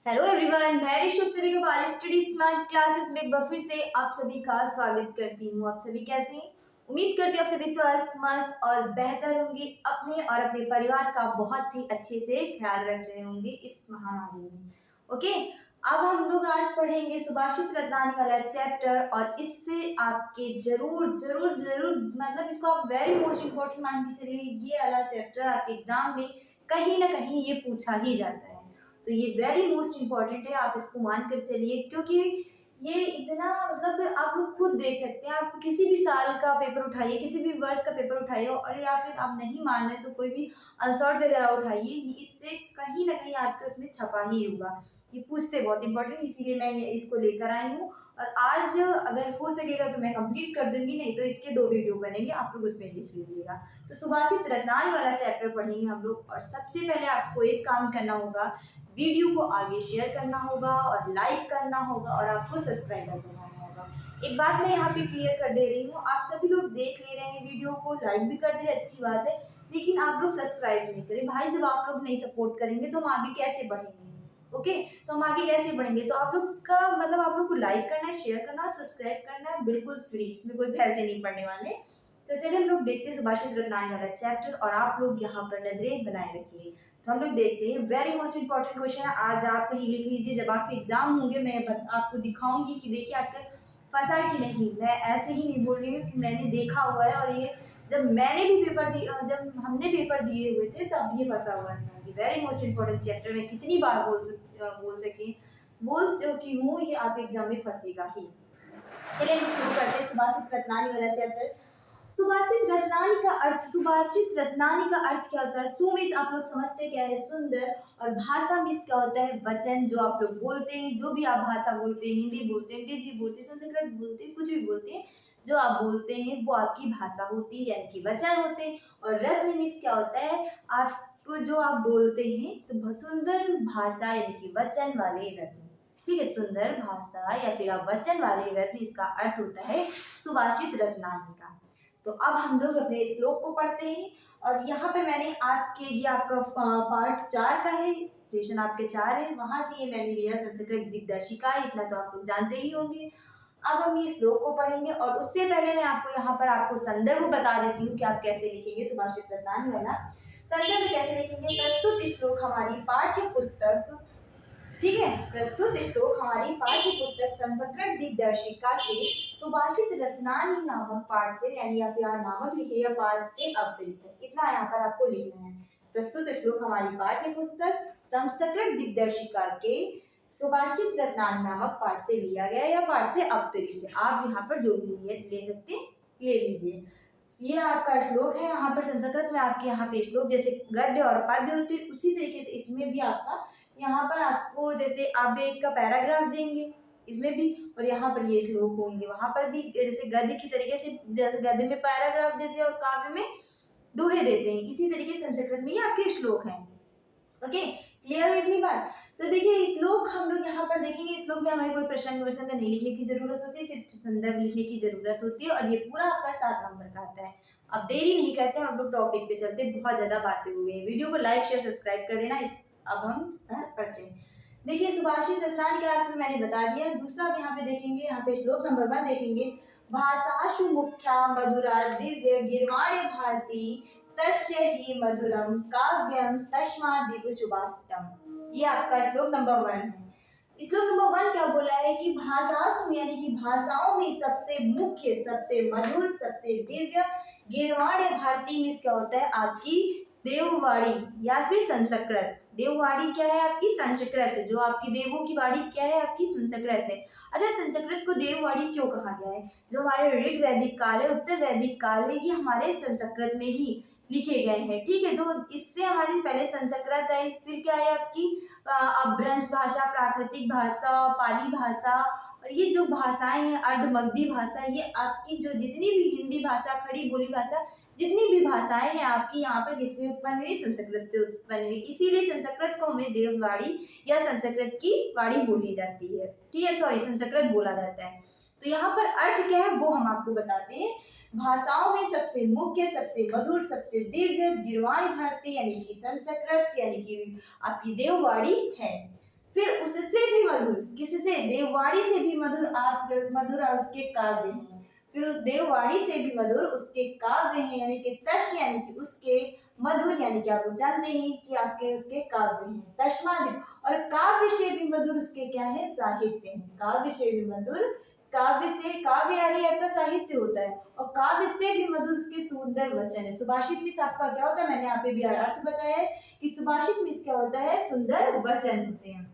Hello everyone, मैं ऋषभ सभी को बाल स्टडी स्मार्ट क्लासेस में एक बार फिर से आप सभी का स्वागत करती हूँ। आप सभी कैसे हैं? उम्मीद करती हूँ आप सभी स्वस्थ, मस्त और बेहतर होंगे। अपने और अपने परिवार का बहुत ही अच्छे से ख्याल रख रहे होंगे इस महामारी में। ओके, अब हम लोग आज पढ़ेंगे सुभाषित रत्नानी वाला चैप्टर और इससे आपके जरूर जरूर जरूर मतलब इसको आप वेरी मोस्ट इम्पोर्टेंट मान के चलिए। ये वाला चैप्टर आपके एग्जाम में कहीं ना कहीं ये पूछा ही जाता है। तो ये वेरी मोस्ट इम्पॉर्टेंट है, आप इसको मान कर चलिए क्योंकि ये इतना मतलब आप लोग खुद देख सकते हैं। आप किसी भी साल का पेपर उठाइए, किसी भी वर्ष का पेपर उठाइए और या फिर आप नहीं मान रहे तो कोई भी आंसर वगैरह उठाइए, इससे कहीं ना कहीं आपके उसमें छपा ही होगा। ये पूछते बहुत इंपॉर्टेंट, इसीलिए मैं इसको लेकर आई हूँ। और आज अगर हो सकेगा तो मैं कंप्लीट कर दूंगी, नहीं तो इसके 2 वीडियो बनेंगे, आप लोग उसमें देख लीजिएगा। तो सुभाषित रत्नानी वाला चैप्टर पढ़ेंगे हम लोग। और सबसे पहले आपको एक काम करना होगा, वीडियो को आगे शेयर करना होगा और लाइक करना होगा और आपको सब्सक्राइबर बनाना होगा। एक बात मैं यहाँ पे क्लियर कर दे रही हूँ, आप सभी लोग देख ले रहे हैं वीडियो को, लाइक भी कर दे रहे हैं, अच्छी बात है, लेकिन आप लोग सब्सक्राइब नहीं करें। भाई जब आप लोग नहीं सपोर्ट करेंगे तो हम आगे कैसे बढ़ेंगे? ओके, तो हम आगे कैसे बढ़ेंगे? तो आप लोग का मतलब आप लोग को लाइक करना है, शेयर करना है, सब्सक्राइब करना है, बिल्कुल फ्री, इसमें कोई पैसे नहीं पड़ने वाले। तो चलिए हम लोग देखते हैं सुभाषित रत्नानी वाला चैप्टर और आप लोग यहाँ पर नजरें बनाए रखिए। तो हम लोग देखते हैं, वेरी मोस्ट इंपॉर्टेंट क्वेश्चन है, आज आप कहीं लिख लीजिए। जब आपके एग्जाम होंगे मैं आपको दिखाऊंगी कि देखिए आपके फंसा है कि नहीं। मैं ऐसे ही नहीं बोल रही हूँ कि मैंने देखा हुआ है और ये जब मैंने भी पेपर दिए, जब हमने पेपर दिए हुए थे तब ये फंसा हुआ था। ये वेरी मोस्ट इंपॉर्टेंट चैप्टर, मैं कितनी बार बोल सकी हूँ, ये आप एग्जाम में फंसेगा ही। चलिए हम शुरू करते हैं सुभाषित रत्नानी वाला चैप्टर। सुभाषित रत्नानी का अर्थ, सुभाषित रत्नानी का अर्थ क्या होता है? सुमिस आप लोग समझते क्या है? सुंदर। और भाषा मिस क्या होता है? वचन, जो आप लोग बोलते हैं, जो भी आप भाषा बोलते हैं, हिंदी बोलते हैं, अंग्रेजी बोलते हैं, संस्कृत बोलते हैं, कुछ भी बोलते हैं, जो आप बोलते हैं वो आपकी भाषा होती है, यानी कि वचन होते हैं। और रत्न मिस क्या होता है? आपको जो आप बोलते हैं, तो सुंदर भाषा यानी कि वचन वाले रत्न। ठीक है, सुंदर भाषा या फिर आप वचन वाले रत्न, इसका अर्थ होता है सुभाषित रत्नानी का। तो अब हम लोग अपने श्लोक को पढ़ते हैं। और यहाँ पे मैंने आपके, ये आपका पार्ट 4 का है, सेशन आपके 4 है, वहां से ये मैंने लिया संस्कृत दिग्दर्शिका, इतना तो आप लोग जानते ही होंगे। अब हम ये श्लोक को पढ़ेंगे और उससे पहले मैं आपको यहाँ पर आपको संदर्भ बता देती हूँ कि आप कैसे लिखेंगे सुभाषित रत्नानी वाला। संदर्भ कैसे लिखेंगे? प्रस्तुत श्लोक हमारी पाठ्य पुस्तक, ठीक है, प्रस्तुत श्लोक हमारी पाठ्य पुस्तक संस्कृत दिग्दर्शिका के सुभाषित रत्नानी नामक पाठ से, यानी या फिर नामक लिखिए या पाठ से अवतरित है, इतना यहाँ पर आपको लिखना है। प्रस्तुत श्लोक हमारी पाठ्य पुस्तक संस्कृत दिग्दर्शिका के सुभाषित रत्नानी नामक पाठ से लिया गया या पाठ से अवतरित है। आप यहाँ पर जो भी ले सकते हैं ले लीजिए। ये आपका श्लोक है। यहाँ पर संस्कृत में आपके यहाँ पे श्लोक जैसे गद्य और पद्य होते हैं, उसी तरीके से इसमें भी आपका यहाँ पर आपको जैसे आप एक का पैराग्राफ देंगे इसमें भी, और यहाँ पर ये श्लोक होंगे, वहां पर भी जैसे गद्य की तरीके से, जैसे गद्य में पैराग्राफ देते हैं और काव्य में दोहे देते हैं, इसी तरीके से संस्कृत में ये आपके श्लोक हैं। ओके, क्लियर है इतनी बात? तो देखिए श्लोक हम लोग यहाँ पर देखेंगे, श्लोक में हमें कोई प्रश्न नहीं लिखने की जरूरत होती है, सिर्फ संदर्भ लिखने की जरूरत होती है और ये पूरा आपका 7 नंबर का आता है। अब देरी नहीं करते हम लोग टॉपिक पे चलते, बहुत ज्यादा बातें हो गई, वीडियो को लाइक शेयर सब्सक्राइब कर देना। अब हम पढ़ते हैं। देखिए सुभाषित रत्नानी का अर्थ मैंने बता दिया। दूसरा आप यहाँ पे देखेंगे, यहाँ पे श्लोक नंबर 1 देखेंगे, भाषाशु मुख्या मधुरा दिव्य गिर्वाण्य भारती तस्य ही मधुरम काव्यम तस्मादिव सुभाषितम। ये आपका श्लोक नंबर 1 है। श्लोक नंबर 1 क्या बोला है कि भाषासु यानी कि भाषाओं में सबसे मुख्य, सबसे मधुर, सबसे दिव्य, गिरवाण्य भारती में क्या होता है? आपकी देववाणी या फिर संस्कृत। देववाणी क्या है? आपकी संस्कृत। जो आपकी देवों की वाणी क्या है? आपकी संस्कृत है। अच्छा, संस्कृत को देववाणी क्यों कहा गया है? जो हमारे ऋग वैदिक काल है, उत्तर वैदिक काल है, ये हमारे संस्कृत में ही लिखे गए हैं। ठीक है, तो इससे हमारी पहले संस्कृत आई, फिर क्या है आपकी अपभ्रंश भाषा, प्राकृतिक भाषा, पाली भाषा, और ये जो भाषाएं हैं अर्धमगधी भाषा, ये आपकी जो जितनी भी हिंदी भाषा, खड़ी बोली भाषा, जितनी भी भाषाएं हैं आपकी यहाँ पर किससे उत्पन्न हुई? संस्कृत से उत्पन्न हुई। इसीलिए संस्कृत को हमें देववाणी या संस्कृत की वाणी बोली जाती है। ठीक है, सॉरी, संस्कृत बोला जाता है। तो यहाँ पर अर्थ क्या है वो हम आपको बताते हैं। भाषाओं में सबसे मुख्य, सबसे मधुर, सबसे दिव्य गिरवाणी भारती यानी कि संस्कृत यानी कि आपकी देववाणी है। फिर उससे भी मधुर, किससे, देववाणी से भी मधुर मधुर उसके काव्य हैं। फिर उस देववाणी से भी मधुर उसके काव्य हैं, यानी कि तश यानी कि उसके, मधुर यानी कि आप लोग जानते हैं कि आपके उसके काव्य हैं, तश्मादिक। और काव्य से भी मधुर उसके क्या है, साहित्य है। काव्य से भी मधुर, काव्य से, काव्य यानी आपका साहित्य होता है, और काव्य से भी मधुर उसके सुंदर वचन है। सुभाषित में आपका क्या होता है, मैंने यहाँ पे भी अर्थ बताया है कि सुभाषित में क्या होता है, सुंदर वचन होते हैं।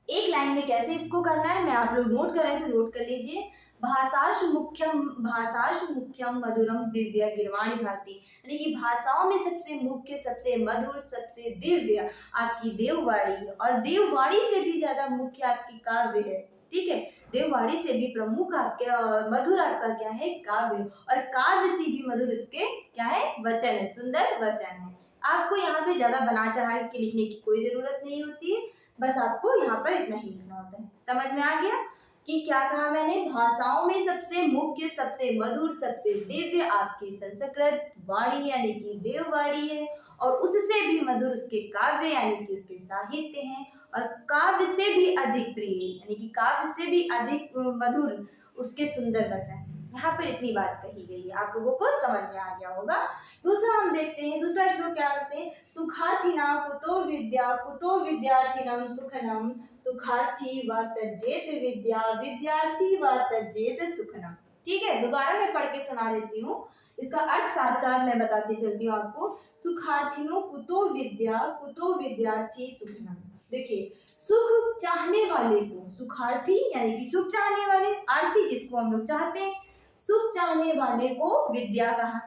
एक लाइन में कैसे इसको करना है, मैं आप लोग नोट कर रहे हैं तो नोट कर लीजिए। भाषाशु मुख्यम मधुरम दिव्य गिरवाणी भारती, यानी कि भाषाओं में सबसे मुख्य, सबसे मधुर, सबसे दिव्य आपकी देववाणी है, और देववाणी से भी ज्यादा मुख्य आपकी काव्य है। ठीक है, देववाणी से भी प्रमुख आपके मधुर आपका क्या है, काव्य, और काव्य से भी मधुर इसके क्या है, वचन है, सुंदर वचन है। आपको यहाँ पे ज्यादा बना चढ़ा के लिखने की कोई जरूरत नहीं होती है, बस आपको यहाँ पर इतना ही लिखना होता है। समझ में आ गया कि क्या कहा मैंने, भाषाओं में सबसे मुख्य, सबसे मधुर, सबसे दिव्य आपकी संस्कृत वाणी यानी कि देववाणी है, और उससे भी मधुर उसके काव्य यानी कि उसके साहित्य हैं, और काव्य से भी अधिक प्रिय यानी कि काव्य से भी अधिक मधुर उसके सुंदर वचन। यहाँ पर इतनी बात कही गई है, आप लोगों को समझ में आ गया होगा। दूसरा हम देखते हैं, दूसरा श्लोक क्या करते हैं, सुखार्थिना कुतो विद्या कुतो विद्यार्थिनम सुखनम, सुखार्थी व तज्जेत विद्या विद्यार्थी व तज्जेत सुखनम। ठीक है, दोबारा मैं पढ़ के सुना देती हूँ, इसका अर्थ साथ साथ मैं बताती चलती हूँ आपको। सुखार्थिनो कुतो विद्या कुतो विद्यार्थी सुखनम। देखिए, सुख चाहने वाले को, सुखार्थी यानी कि सुख चाहने वाले, आर्थी जिसको हम लोग चाहते हैं, सुख चाहने वाले को विद्या कहा।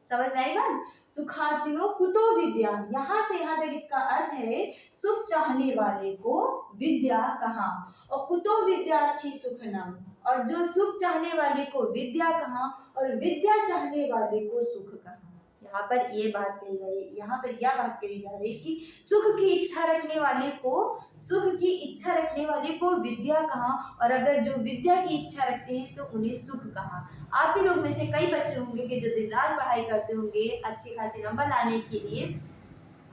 समझ में आई बात, सुखार्थिनो कुतो विद्या, यहाँ से यहाँ तक इसका अर्थ है सुख चाहने वाले को विद्या कहा, और कुतो विद्यार्थी सुखनम, और जो सुख चाहने वाले को विद्या कहा और विद्या चाहने वाले को सुख कहा। यहाँ पर ये बात कही गई, यहाँ पर यह बात कही जा रही कि सुख की इच्छा रखने वाले को, सुख की इच्छा रखने वाले को विद्या कहा, और अगर जो विद्या की इच्छा रखते हैं तो उन्हें सुख कहा। आप ही लोग में से कई बच्चे होंगे कि जो दिन रात पढ़ाई करते होंगे अच्छे खासे नंबर लाने के लिए,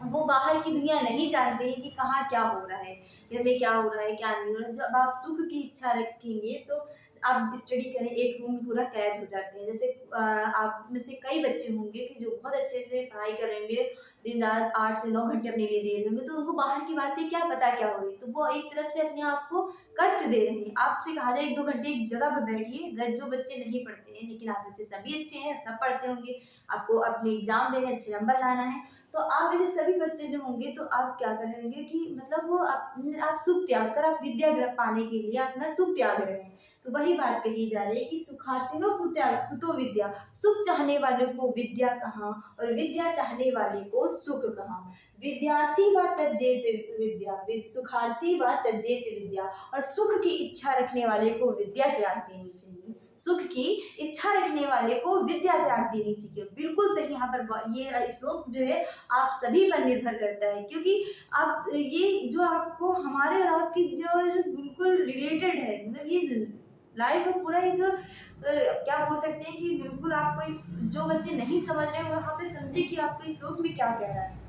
वो बाहर की दुनिया नहीं जानते हैं कि कहाँ क्या हो रहा है, घर में क्या हो रहा है, क्या नहीं हो रहा है। जब आप सुख की इच्छा रखेंगे तो आप स्टडी करें, एक रूम में पूरा कैद हो जाते हैं। जैसे आप में से कई बच्चे होंगे कि जो बहुत अच्छे से पढ़ाई करेंगे, दिन रात 8 से 9 घंटे अपने लिए दे रहे होंगे, तो उनको बाहर की बातें क्या पता क्या हो रही, तो वो एक तरफ से अपने आप को कष्ट दे रहे हैं। आपसे कहा जाए 1-2 घंटे एक जगह पर बैठिए, जो बच्चे नहीं पढ़ते हैं, लेकिन आप में से सभी अच्छे हैं, सब पढ़ते होंगे, आपको अपने एग्जाम देने अच्छे नंबर लाना है, तो आप में से सभी बच्चे जो होंगे तो आप क्या करेंगे कि मतलब वो आप सुख त्याग कर, आप विद्या पाने के लिए अपना सुख त्याग रहे हैं। तो वही बात कही जा रही है कि सुखार्थिनो कुतो विद्या, सुख चाहने वाले को विद्या कहा और विद्या चाहने वाले को सुख कहा। विद्यार्थी व तज्जेत विद्या, सुखार्थी व तज्जेत विद्या, और सुख की इच्छा रखने वाले को विद्या त्याग देनी चाहिए। सुख की इच्छा रखने वाले को विद्या त्याग देनी चाहिए। बिल्कुल सही, यहाँ पर ये श्लोक जो है आप सभी पर निर्भर करता है, क्योंकि आप ये जो आपको हमारे और आपकी जो बिल्कुल रिलेटेड है, मतलब ये लाइफ में पूरा एक क्या बोल सकते हैं कि बिल्कुल आपको इस, जो बच्चे नहीं समझ रहे हैं वहाँ पे समझे कि आपको इस श्लोक में क्या कह रहा है।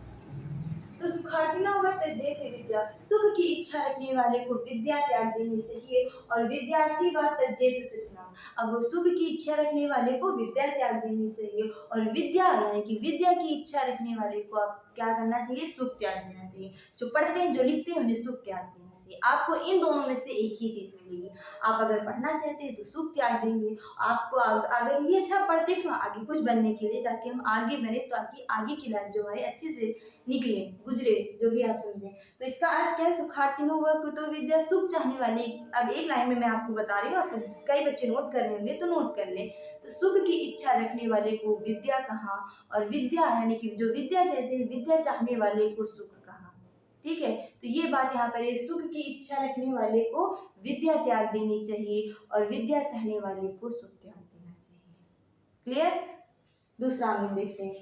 तो सुखार्थिना व तज्जेत विद्या, सुख की इच्छा रखने वाले को विद्या त्याग देनी चाहिए, और विद्यार्थी व तज्जेत सुखना, अब सुख की इच्छा रखने वाले को विद्या त्याग देनी चाहिए, और विद्या यानी कि विद्या की इच्छा रखने वाले को आप क्या करना चाहिए, सुख त्याग देना चाहिए। जो पढ़ते हैं, जो लिखते हैं, उन्हें सुख त्याग देना चाहिए। आपको इन दोनों में से एक ही चीज मिलेगी। आप अगर पढ़ना चाहते हैं तो सुख त्याग देंगे, आपको अगर ये अच्छा पढ़ते हैं आगे कुछ बनने के लिए, ताकि हम आगे बढ़े, ताकि आगे की लाइफ जो है अच्छे से निकले, गुजरे, जो भी आप समझें। तो इसका अर्थ क्या है, सुखार्थिनो व कुतो विद्या, सुख चाहने वाले। अब एक लाइन में मैं आपको बता रही हूँ, आप कई बच्चे नोट कर रहे होंगे तो नोट कर ले। तो सुख की इच्छा रखने वाले को विद्या कहा, और विद्या यानी कि जो विद्या चाहते हैं, विद्या चाहने वाले को सुख कहा। ठीक है, तो ये बात यहाँ पर है, सुख की इच्छा रखने वाले को विद्या त्याग देनी चाहिए, और विद्या चाहने वाले को सुख त्याग देना चाहिए। क्लियर। दूसरा हम देखते हैं,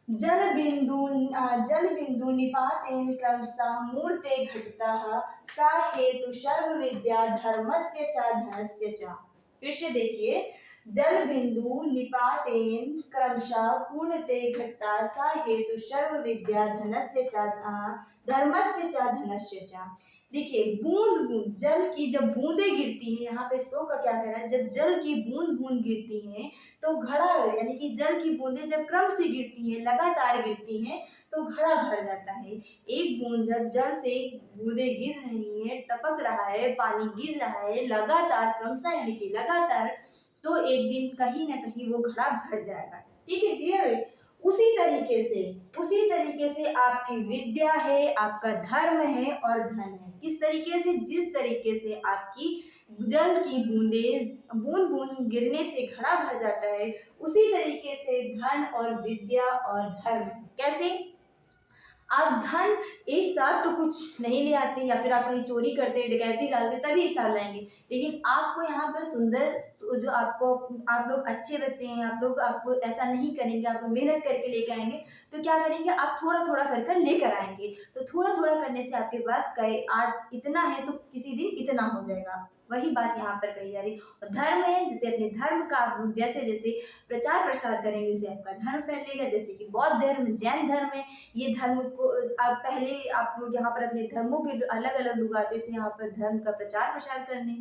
जल बिंदु निपातेन क्रमशः मूर्ते घटतः सा हेतु सर्व विद्या धर्मस्य च धनस्य च। फिर से देखिए, जल बिंदु निपातेन क्रमशः पूर्णते घटता सा हेतु सर्व विद्या धनस्य च धर्मस्य च धनस्य च। देखिए बूंद बूंद जल की जब बूंदें गिरती हैं, यहाँ पे श्लोक का क्या कह रहा है, जब जल की बूंद बूंद गिरती हैं तो घड़ा, यानी कि जल की बूंदें जब क्रम से गिरती हैं, लगातार गिरती हैं तो घड़ा भर जाता है। एक बूंद जब जल से बूंदें गिर रही हैं, टपक रहा है, पानी गिर रहा है लगातार, क्रमशः यानी कि लगातार, तो एक दिन कहीं ना कहीं वो घड़ा भर जाएगा। ठीक है, क्लियर है। उसी तरीके से आपकी विद्या है, आपका धर्म है और धन है। किस तरीके से, जिस तरीके से आपकी जल की बूंद बूंद गिरने से घड़ा भर जाता है, उसी तरीके से धन और विद्या और धर्म है। कैसे? आप धन एक साथ तो कुछ नहीं ले आते, या फिर आप कहीं चोरी करते, डकैती डालते तभी एक साथ लाएंगे, लेकिन आपको यहाँ पर सुंदर, जो आपको, आप लोग अच्छे बच्चे हैं, आप लोग, आपको ऐसा नहीं करेंगे, आप लोग मेहनत करके लेके आएंगे, तो क्या करेंगे, आप थोड़ा थोड़ा कर कर लेकर आएंगे। तो थोड़ा थोड़ा करने से आपके पास आज इतना है तो किसी दिन इतना हो जाएगा। वही बात यहाँ पर कही जा रही। और धर्म है, जैसे अपने धर्म का आप जैसे जैसे प्रचार प्रसार करेंगे, उसे आपका धर्म फैलेगा। जैसे कि बौद्ध धर्म, जैन धर्म है, ये धर्म को आप पहले आप लोग यहाँ पर अपने धर्मों के अलग अलग लोग आते थे यहाँ पर धर्म का प्रचार प्रसार करने।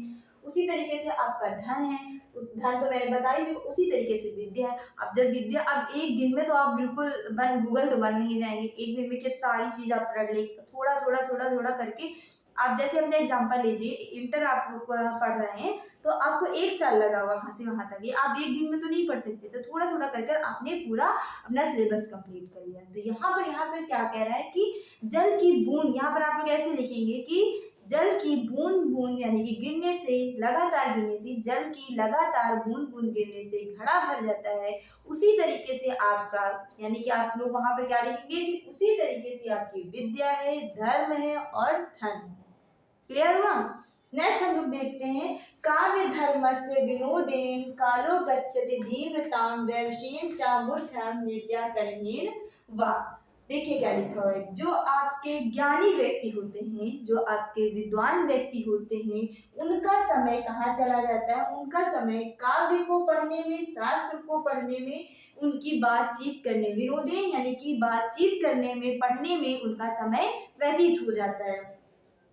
उसी तरीके से आपका धन है, उस धन तो मैंने बताई जो, उसी तरीके से विद्या है। अब जब विद्या, अब एक दिन में तो आप बिल्कुल गूगल तो बन नहीं जाएंगे, एक दिन में क्या सारी चीज आप पढ़ ले, थोड़ा थोड़ा थोड़ा थोड़ा करके। आप जैसे अपने एग्जाम्पल लीजिए, इंटर आप लोग पढ़ रहे हैं तो आपको 1 साल लगा वहां से वहां तक, ये आप एक दिन में तो नहीं पढ़ सकते, तो थोड़ा थोड़ा कर कर आपने पूरा अपना सिलेबस कंप्लीट कर लिया। तो यहाँ पर क्या कह रहा है कि जल की बूंद, यहाँ पर आप लोग ऐसे लिखेंगे कि जल की बूंद बूंद, यानी कि गिरने से, लगातार गिरने से, जल की लगातार बूंद बूंद गिरने से घड़ा भर जाता है। उसी तरीके से आपका, यानी कि आप लोग वहां पर क्या लिखेंगे कि उसी तरीके से आपकी विद्या है, धर्म है और धन है। क्लियर हुआ? नेक्स्ट हम लोग देखते हैं, काव्य धर्मस्य विनोदेन कालो गच्छति धीम्रताम व्यवशेन च मूर्खम विद्या कलहीन वा। देखिए क्या लिखा हुआ है, जो आपके ज्ञानी व्यक्ति होते हैं, जो आपके विद्वान व्यक्ति होते हैं, उनका समय कहाँ चला जाता है, उनका समय काव्य को पढ़ने में, शास्त्र को पढ़ने में, उनकी बातचीत करने, विनोदेन यानी कि बातचीत करने में, पढ़ने में उनका समय व्यतीत हो जाता है।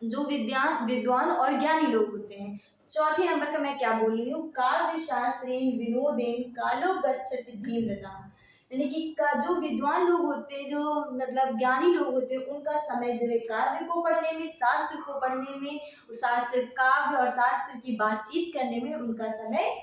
जो विद्वान और ज्ञानी लोग होते हैं। चौथे नंबर का मैं क्या बोल रही हूँ, काव्य शास्त्रेन विनोदेन कालो गच्छति धीम्रताम, यानी कि जो विद्वान लोग होते हैं, जो मतलब ज्ञानी लोग होते हैं, उनका समय जो है काव्य को पढ़ने में, शास्त्र को पढ़ने में, शास्त्र, काव्य और शास्त्र की बातचीत करने में उनका समय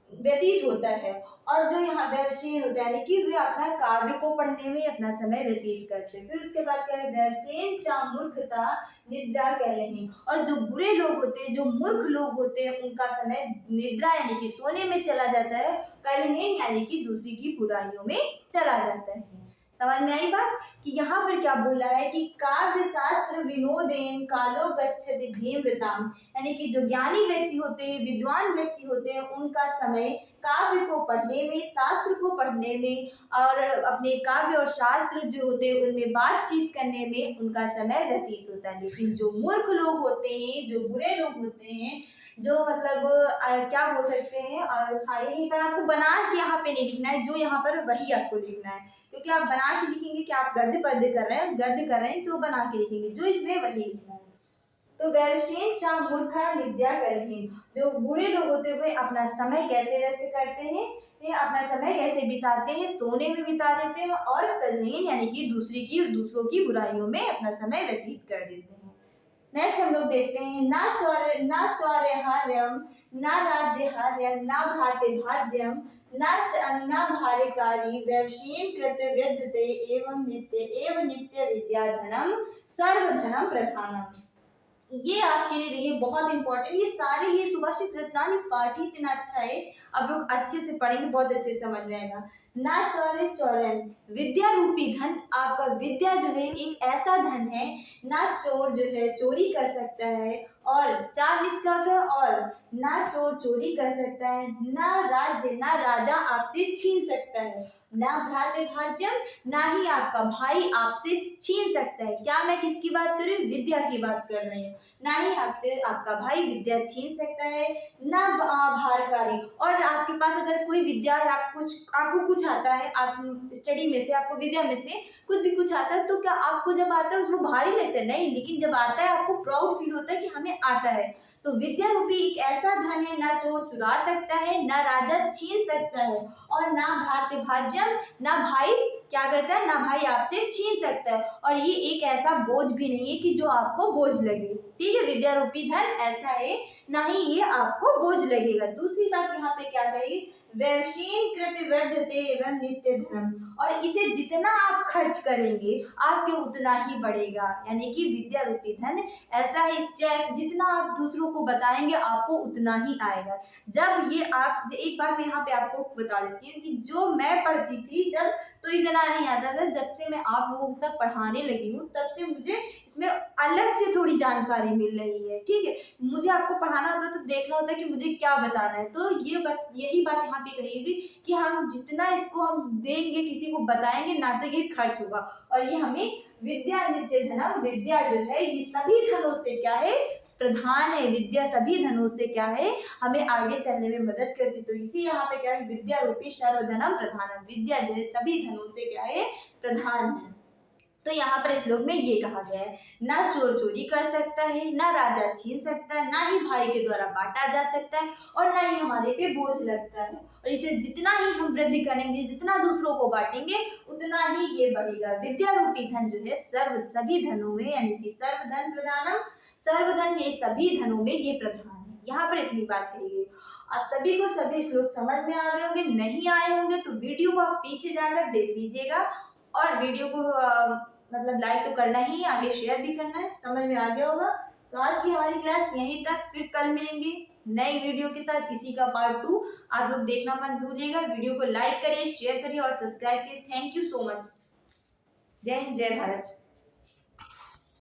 व्यतीत होता है। और जो यहाँ व्यवसेन होता है, यानी कि वे अपना काव्य को पढ़ने में अपना समय व्यतीत करते हैं। फिर उसके बाद कह रहे व्यवसेन चा मूर्खता निद्रा कह रहे हैं, और जो बुरे लोग होते हैं, जो मूर्ख लोग होते हैं, उनका समय निद्रा यानी कि सोने में चला जाता है, कलहीन यानी कि दूसरी की बुराइयों में चला जाता है। समझ में आई बात कि यहाँ पर क्या बोला है कि काव्य शास्त्र विनोदेन कालो गच्छति धीम्रताम, यानी कि जो ज्ञानी व्यक्ति होते हैं, विद्वान व्यक्ति होते हैं, उनका समय काव्य को पढ़ने में, शास्त्र को पढ़ने में और अपने काव्य और शास्त्र जो होते हैं उनमें बातचीत करने में उनका समय व्यतीत होता है। लेकिन जो मूर्ख लोग होते हैं, जो बुरे लोग होते हैं, जो मतलब क्या बोल सकते हैं, और हाँ यही पर आपको बना के यहाँ पे नहीं लिखना है, जो यहाँ पर वही आपको लिखना है, क्योंकि आप बना के लिखेंगे कि आप गद्य पद्य कर रहे हैं तो बना के लिखेंगे, जो इसमें वही लिखना है। तो व्यवशेन चा मूर्खा निद्या कलहीन, जो बुरे लोग होते हुए अपना समय कैसे वैसे करते हैं, ये अपना समय कैसे बिताते हैं, सोने में बिता देते हैं, और कलहीन यानी कि दूसरों की बुराइयों में अपना समय व्यतीत कर देते हैं। नेक्स्ट हम लोग देखते हैं, ना चौर्यहार्यम ना राज्यहार्यम ना भाते भाज्यम ना भार्यकारी व्यवशीन कृत्य वृद्धते एवं नित्य विद्या धनम सर्वधनम प्रधानम। ये आपके लिए देखिए बहुत इंपॉर्टेंट, ये सारे ये सुभाषित रत्नानी पाठ ही इतना अच्छा है, आप लोग अच्छे से पढ़ेंगे बहुत अच्छे से समझ में आएगा। ना चौरे चौरन, विद्या रूपी धन, आपका विद्या जो है एक ऐसा धन है, ना चोर जो है चोरी कर सकता है, और चार निष्काक है, और ना चोर चोरी कर सकता है, ना राज्य ना राजा आपसे छीन सकता है, ना भ्रातृभाज्यम, ना ही आपका भाई आपसे छीन सकता है। क्या मैं किसकी बात कर रही हूँ? विद्या की बात कर रही हूँ। ना ही आपसे आपका भाई विद्या छीन सकता है, ना भारकारी। और आपके पास अगर कोई विद्या या आपको कुछ आता है, आप स्टडी में से, आपको विद्या में से कुछ भी कुछ आता है, तो क्या आपको जब आता है उसको भारी लगता है? नहीं, लेकिन जब आता है आपको प्राउड फील होता है कि हमें आता है। तो विद्या रूपी एक ऐसा धन है, ना चोर चुरा सकता है, ना राजा छीन सकता है, और ना भ्रातृभाज्यम, ना भाई क्या करता है, ना भाई आपसे छीन सकता है। और ये एक ऐसा बोझ भी नहीं है कि जो आपको बोझ लगे। ठीक है, विद्या रूपी धन ऐसा है, ना ही ये आपको बोझ लगेगा। दूसरी बात यहाँ पे क्या कहेगी, वैशीन कृत वर्धते एवं नित्य धर्म, और इसे जितना आप खर्च करेंगे आपके उतना ही बढ़ेगा। यानी कि विद्या रूपी धन ऐसा है, जितना आप दूसरों को बताएंगे आपको उतना ही आएगा। जब ये आप, एक बार मैं यहाँ पे आपको बता देती हूँ कि जो मैं पढ़ती थी जब, तो इतना नहीं आता था। जब से मैं आप लोगों को तब पढ़ाने लगी हूँ तब से मुझे इसमें अलग से थोड़ी जानकारी मिल रही है। ठीक है, मुझे आपको पढ़ाना होता है तो देखना होता है कि मुझे क्या बताना है। तो यही बात यहाँ पे कहेगी कि हम जितना इसको हम देंगे, किसी को बताएंगे ना, तो ये खर्च होगा। और ये हमें विद्या नित्य धनम, विद्या जो है ये सभी धनों से क्या है, प्रधान है। विद्या सभी धनों से क्या है, हमें आगे चलने में मदद करती। तो इसी यहाँ पे क्या है, विद्या रूपी सर्वधनम प्रधानम, विद्या जो है सभी धनों से क्या है, प्रधान है। तो यहाँ पर श्लोक में ये कहा गया है, ना चोर चोरी कर सकता है, ना राजा छीन सकता है, ना ही भाई के द्वारा बांटा जा सकता है, और ना ही हमारे पे बोझ लगता है। और इसे जितना ही हम वृद्धि करेंगे, जितना दूसरों को बांटेंगे, उतना ही ये बढ़ेगा। विद्या रूपी धन जो है सभी धनों में, यानी कि सर्वधन प्रधानम, सर्वधन ये सभी धनों में ये प्रधान है। यहाँ पर इतनी बात कही गई। आप सभी को सभी श्लोक समझ में आ गए होंगे। नहीं आए होंगे तो वीडियो को आप पीछे जाकर देख लीजिएगा, और वीडियो को मतलब लाइक तो करना ही, आगे शेयर भी करना है। समझ में आ गया होगा। तो आज की हमारी क्लास यहीं तक, फिर कल मिलेंगे नई वीडियो के साथ। इसी का पार्ट 2 आप लोग देखना मत भूलिएगा। वीडियो को लाइक करिए, शेयर करिए और सब्सक्राइब करिए। Thank you so much. जय हिंद, जय भारत।